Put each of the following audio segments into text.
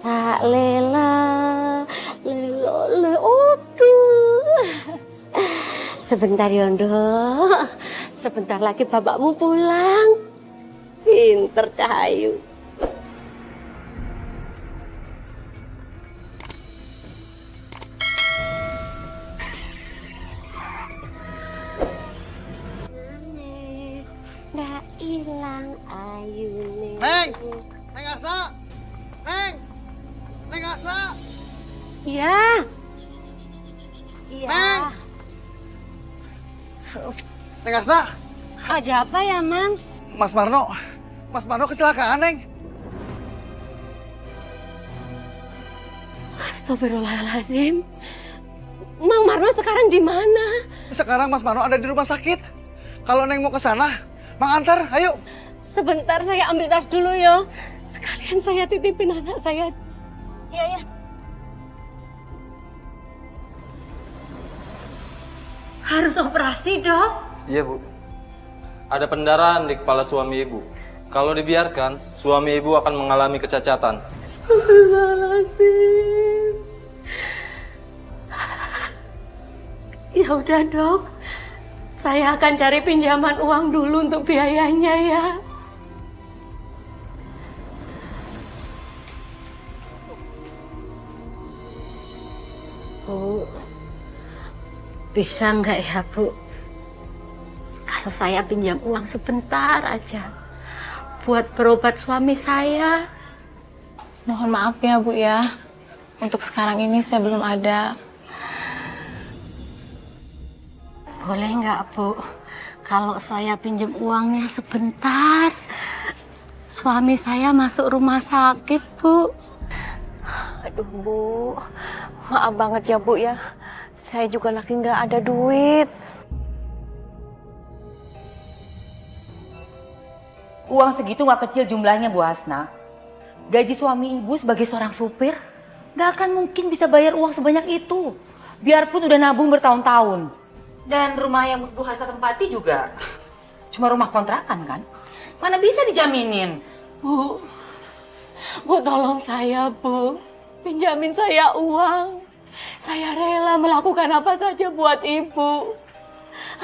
Tak lela, lelo, aduh. Sebentar Yondo, sebentar lagi bapakmu pulang. Pinter Cahayu. Nggak hilang ayune. Neng! Neng Asna! Neng! Neng Asna! Iya. Iya. Neng! Neng Asna! Ada apa ya, Mang? Mas Marno kecelakaan, Neng. Astagfirullahaladzim. Mang Marno sekarang di mana? Sekarang Mas Marno ada di rumah sakit. Kalau Neng mau ke sana, Mang antar, ayo. Sebentar saya ambil tas dulu ya. Sekalian saya titipin anak saya. Iya, iya. Harus operasi, Dok. Iya, Bu. Ada pendarahan di kepala suami Ibu. Kalau dibiarkan, suami Ibu akan mengalami kecacatan. Astagfirullahaladzim. Ya udah, Dok. Saya akan cari pinjaman uang dulu untuk biayanya ya. Bu, bisa nggak ya, Bu? Kalau saya pinjam uang sebentar aja buat berobat suami saya. Mohon maaf ya, Bu ya. Untuk sekarang ini saya belum ada. Boleh nggak, Bu? Kalau saya pinjam uangnya sebentar. Suami saya masuk rumah sakit, Bu. Aduh, Bu. Maaf banget ya, Bu ya. Saya juga lagi nggak ada duit. Uang segitu nggak kecil jumlahnya, Bu Hasna. Gaji suami Ibu sebagai seorang supir nggak akan mungkin bisa bayar uang sebanyak itu. Biarpun udah nabung bertahun-tahun. Dan rumah yang Bu Hasna tempati juga cuma rumah kontrakan kan? Mana bisa dijaminin? Bu, tolong saya, Bu. Pinjamin saya uang. Saya rela melakukan apa saja buat Ibu.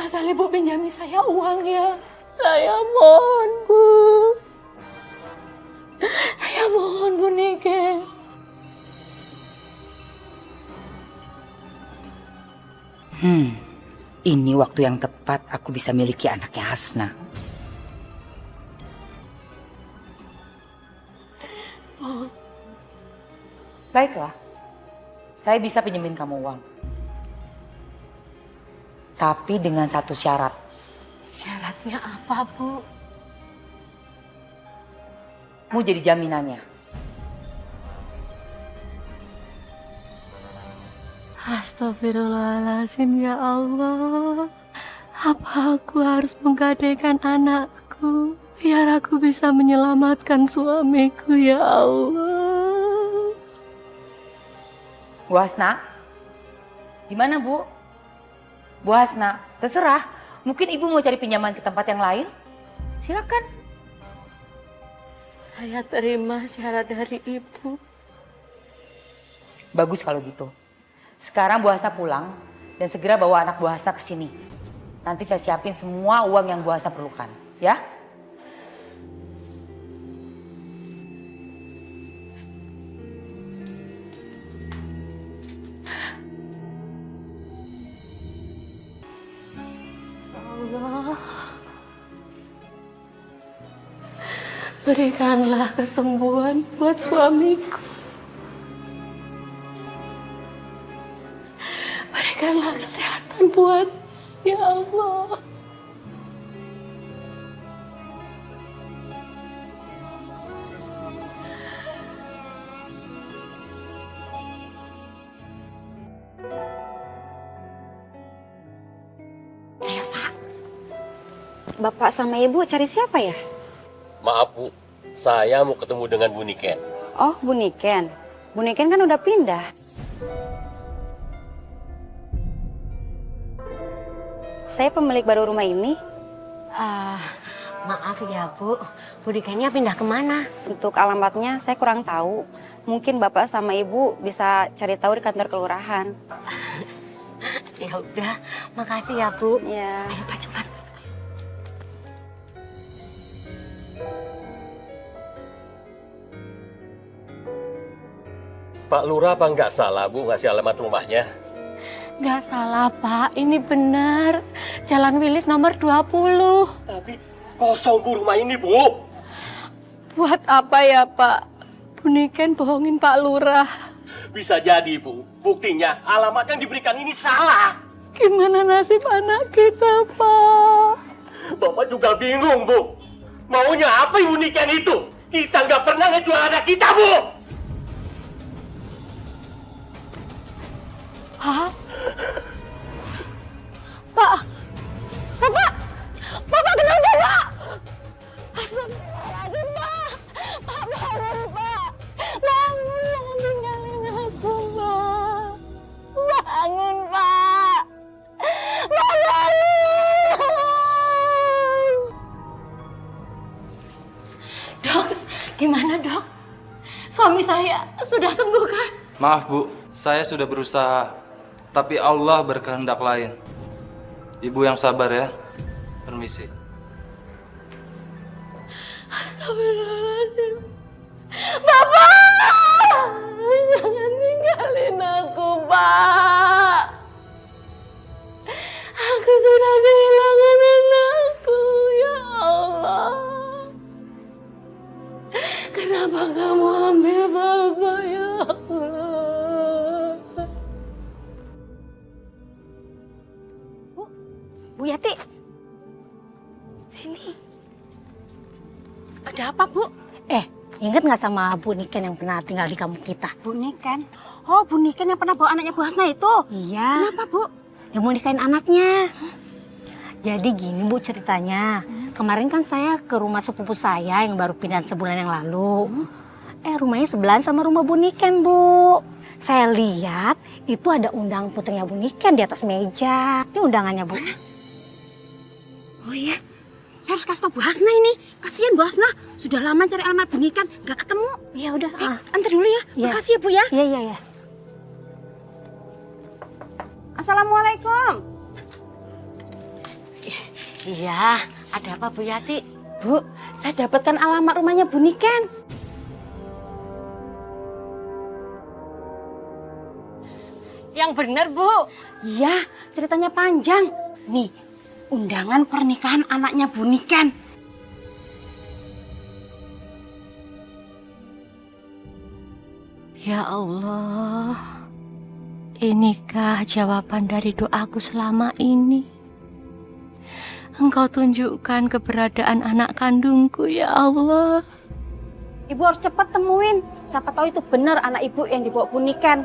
Asal Ibu pinjami saya uang ya. Saya mohon, Bu. Saya mohon, Bu Niken. Ini waktu yang tepat aku bisa miliki anaknya Hasna. Baiklah, saya bisa pinjemin kamu uang. Tapi dengan satu syarat. Syaratnya apa, Bu? Mau jadi jaminannya. Astagfirullahaladzim, ya Allah. Apa aku harus menggadaikan anakku biar aku bisa menyelamatkan suamiku, ya Allah. Bu Hasna, gimana Bu? Bu Hasna, terserah. Mungkin Ibu mau cari pinjaman ke tempat yang lain? Silakan. Saya terima syarat dari Ibu. Bagus kalau gitu. Sekarang Bu Hasna pulang dan segera bawa anak Bu Hasna ke sini. Nanti saya siapin semua uang yang Bu Hasna perlukan, ya? Allah, berikanlah kesembuhan buat suamiku. Berikanlah kesehatan buat, ya Allah. Bapak sama Ibu cari siapa ya? Maaf Bu, saya mau ketemu dengan Bu Niken. Oh, Bu Niken. Bu Niken kan udah pindah. Saya pemilik baru rumah ini. Maaf ya, Bu. Bu Nikennya pindah kemana? Untuk alamatnya saya kurang tahu. Mungkin Bapak sama Ibu bisa cari tahu di kantor kelurahan. Ya udah, makasih ya Bu. Ya. Ayo Pak cepat. Pak Lurah apa nggak salah Bu ngasih alamat rumahnya? Nggak salah, Pak. Ini benar. Jalan Wilis nomor 20. Tapi kosong Bu rumah ini Bu. Buat apa ya, Pak? Bu Niken bohongin Pak Lurah. Bisa jadi Bu. Buktinya alamat yang diberikan ini salah. Gimana nasib anak kita, Pak? Bapak juga bingung Bu. Maunya apa Ibu Niken itu? Kita nggak pernah ngejual anak kita Bu. Hah? Pak! Bapak! Bapak kenapa, Pak? Astagfirullahaladzim, Pak! Pak, bangun, Pak! Bangun, jangan tinggalin aku, Pak! Bangun, Pak! Bangun! Dok, gimana, Dok? Suami saya sudah sembuh, kan? Maaf Bu, saya sudah berusaha, tapi Allah berkehendak lain. Ibu yang sabar ya. Permisi. Astagfirullahaladzim. Bapak! Jangan tinggalin aku, Pak. Aku sudah kehilangan anakku, ya Allah. Kenapa kamu ambil Bapak, ya Allah? Bu Yati. Sini. Ada apa, Bu? Ingat nggak sama Bu Niken yang pernah tinggal di kampung kita? Bu Niken. Oh, Bu Niken yang pernah bawa anaknya Bu Hasna itu? Iya. Kenapa, Bu? Yang mau nikahin anaknya. Jadi gini Bu ceritanya. Kemarin kan saya ke rumah sepupu saya yang baru pindah sebulan yang lalu. Rumahnya sebelahan sama rumah Bu Niken, Bu. Saya lihat itu ada undangan putrinya Bu Niken di atas meja. Ini undangannya, Bu. Oh iya. Saya harus kasih tau Bu Hasna ini. Kasihan Bu Hasna. Sudah lama cari alamat Bu Niken, nggak ketemu. Ya udah. Saya antar dulu ya. Iya. Makasih ya, Bu ya. Iya. Assalamualaikum. Iya, ada apa Bu Yati? Bu, saya dapatkan alamat rumahnya Bu Niken. Yang benar, Bu. Iya, ceritanya panjang. Nih, undangan pernikahan anaknya Bu Niken. Ya Allah, inikah jawaban dari doaku selama ini? Engkau tunjukkan keberadaan anak kandungku, ya Allah. Ibu harus cepat temuin. Siapa tahu itu benar anak ibu yang dibawa Bu Niken.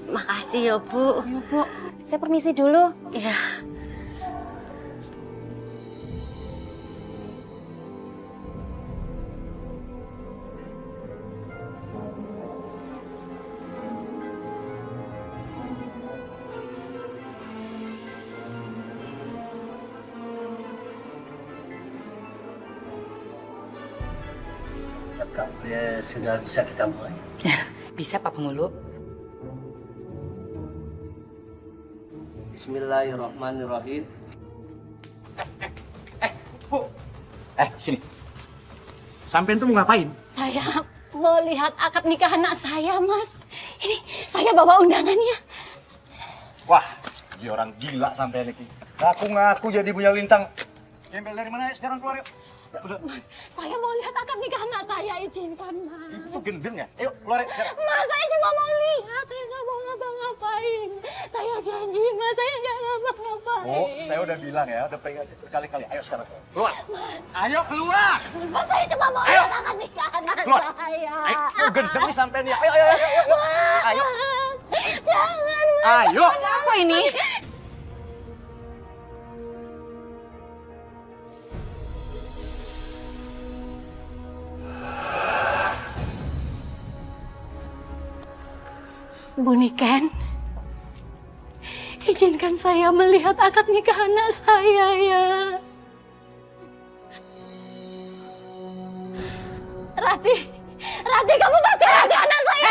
Makasih ya, Bu. Ayo, Bu. Saya permisi dulu. Ya. Sudah bisa kita mulai. Bisa Pak Pengulu. Bismillahirrahmanirrahim. Bu. Sini. Sampean tuh mau ngapain? Saya mau lihat akad nikah anak saya, Mas. Ini saya bawa undangannya. Wah, dia orang gila sampean ini. Ngaku-ngaku jadi punya lintang. Gembel dari mana ya sekarang keluar yuk. Mas, saya mau lihat akad nikah anak saya, izinkan, Mas. Itu gendeng ya? Ayo keluar yuk sekarang. Mas, saya cuma mau lihat, saya nggak mau ngapa-ngapain. Saya janji, Mas, saya nggak ngapa-ngapain. Oh, saya udah bilang ya, udah pegang berkali-kali. Ayo sekarang keluar. Ayo keluar. Mas, saya cuma mau lihat akad nikah anak Keluar. saya. Ayo gendeng nih sampean ya. Ayo. Ayo. Jangan, Mas. Ayo. Apa ini? Bu Niken, izinkan saya melihat akad nikah anak saya ya. Rati, kamu pasti ada anak saya.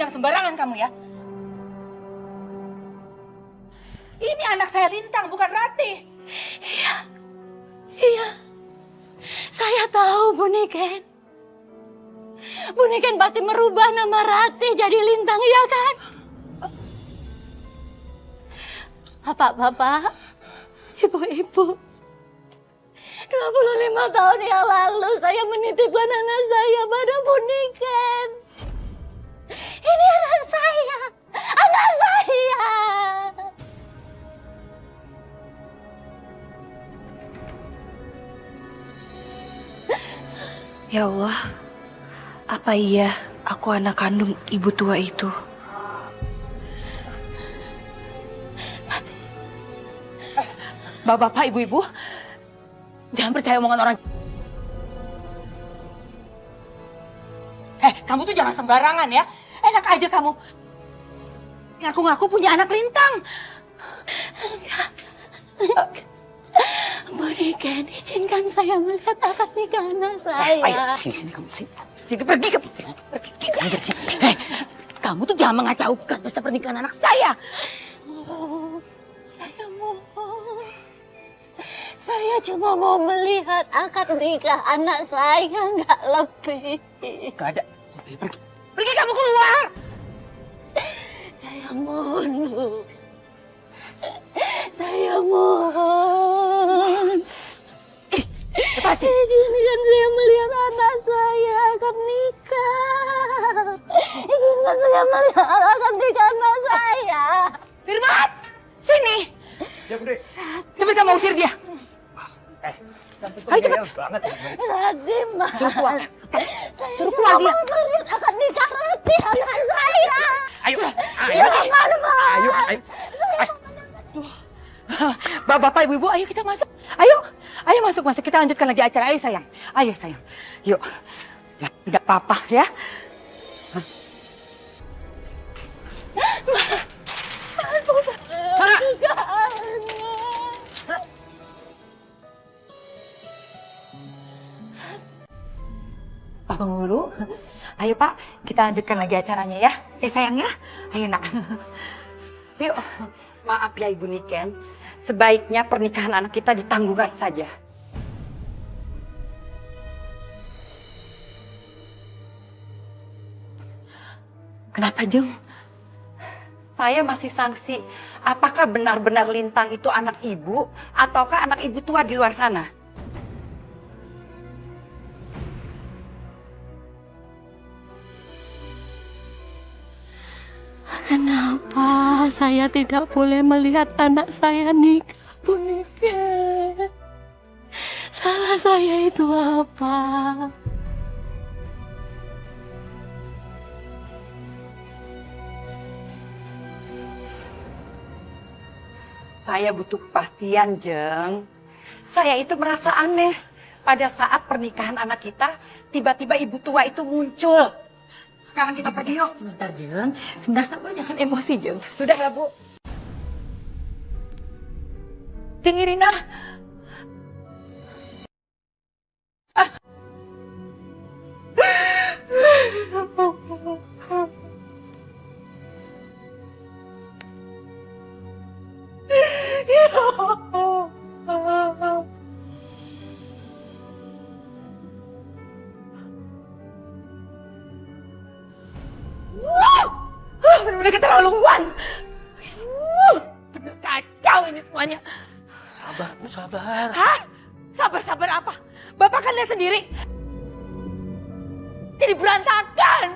jangan sembarangan kamu ya. Ini anak saya Lintang, bukan Ratih. Iya. Saya tahu Bu Niken. Bu Niken pasti merubah nama Ratih jadi Lintang, iya kan? Bapak-bapak, ibu-ibu, 25 tahun yang lalu saya menitipkan anak saya pada Bu Niken. Ini anak saya, anak saya. Ya Allah, apa iya aku anak kandung ibu tua itu? Bapak-bapak, ibu-ibu, jangan percaya omongan orang. Kamu tuh jangan sembarangan ya. Enak aja kamu ngaku-ngaku punya anak Lintang. Bu Niken, izinkan saya melihat akad nikah anak saya. Ayo, sini kamu, sini pergi ke sini. Kamu tuh jangan mengacaukan pesta pernikahan anak saya. Oh, saya mohon. Saya cuma mau melihat akad nikah anak saya, nggak lebih. Gak ada. Pergi. Pergi kamu keluar. Saya mohon, Bu. Saya mohon. Lepasin. Izinkan saya melihat anak saya akad nikah. Izinkan saya melihat akad nikah anak saya. Firman, sini. Ya, Budi. Cepat kamu usir dia. Ayo cepat. Banget. Radhi, Mas. Suruh keluar. Suruh keluar dia. Saya mau melihat akad nikah Radhi anak saya. Ayo. Jangan, Mas. Ayo. Bapak, ibu-ibu, ayo kita masuk. Ayo masuk. Kita lanjutkan lagi acara. Ayo sayang. Yuk. Ya, tidak apa-apa ya. Pak Penghulu, ayo Pak, kita lanjutkan lagi acaranya ya. Sayang ya, ayo nak. Yuk. Maaf ya Ibu Niken, sebaiknya pernikahan anak kita ditangguhkan saja. Kenapa Jeng? Saya masih sangsi, apakah benar-benar Lintang itu anak ibu ataukah anak ibu tua di luar sana? Kenapa saya tidak boleh melihat anak saya nikah, Bu Niken? Salah saya itu apa? Saya butuh kepastian, Jeng. Saya itu merasa aneh. Pada saat pernikahan anak kita, tiba-tiba ibu tua itu muncul. Sekarang kita pergi yuk. Sebentar Jeng, sebentar sabar, jangan emosi Jeng. Sudah ya, Bu. Jeng Irina. Benar-benar keterlaluan. Benar kacau ini semuanya. Sabar, Bu, sabar. Hah? Sabar-sabar apa? Bapak kan lihat sendiri. Jadi berantakan.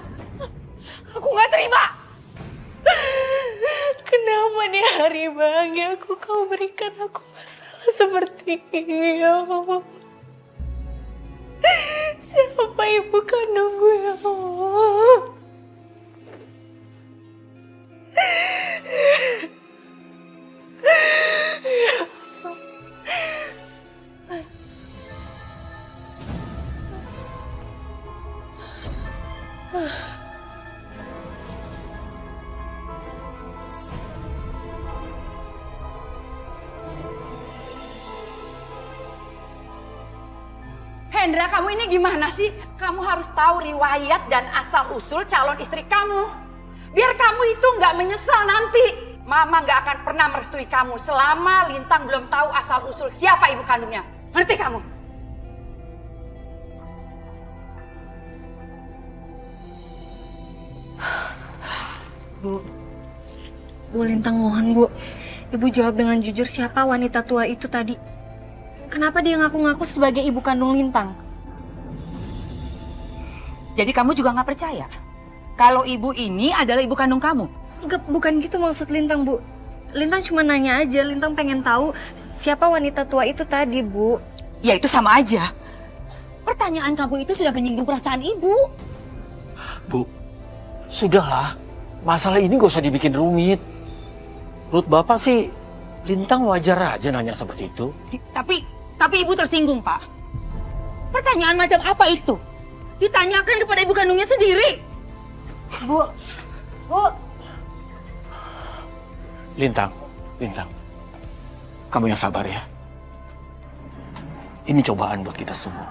Aku nggak terima. Kenapa di hari bahagiaku kau berikan aku masalah seperti ini, ya Allah? Siapa ibu kandungku, ya Allah? Hendra, kamu ini gimana sih? Kamu harus tahu riwayat dan asal-usul calon istri kamu. Biar kamu itu nggak menyesal nanti. Mama nggak akan pernah merestui kamu selama Lintang belum tahu asal-usul siapa ibu kandungnya. Ngerti kamu? Bu Lintang mohon Bu, Ibu jawab dengan jujur siapa wanita tua itu tadi. Kenapa dia ngaku-ngaku sebagai ibu kandung Lintang? Jadi kamu juga nggak percaya kalau ibu ini adalah ibu kandung kamu? Enggak, bukan gitu maksud Lintang Bu. Lintang cuma nanya aja, Lintang pengen tahu siapa wanita tua itu tadi Bu. Ya itu sama aja. Pertanyaan kamu itu sudah menyinggung perasaan ibu. Bu, sudahlah. Masalah ini gak usah dibikin rumit. Menurut Bapak sih, Lintang wajar aja nanya seperti itu. Tapi ibu tersinggung, Pak. Pertanyaan macam apa itu? Ditanyakan kepada ibu kandungnya sendiri. Bu. Lintang. Kamu yang sabar ya. Ini cobaan buat kita semua.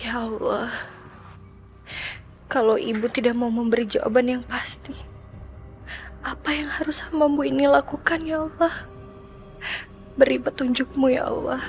Ya Allah, kalau Ibu tidak mau memberi jawaban yang pasti, apa yang harus hamba-Mu ini lakukan ya Allah? Beri petunjuk-Mu ya Allah.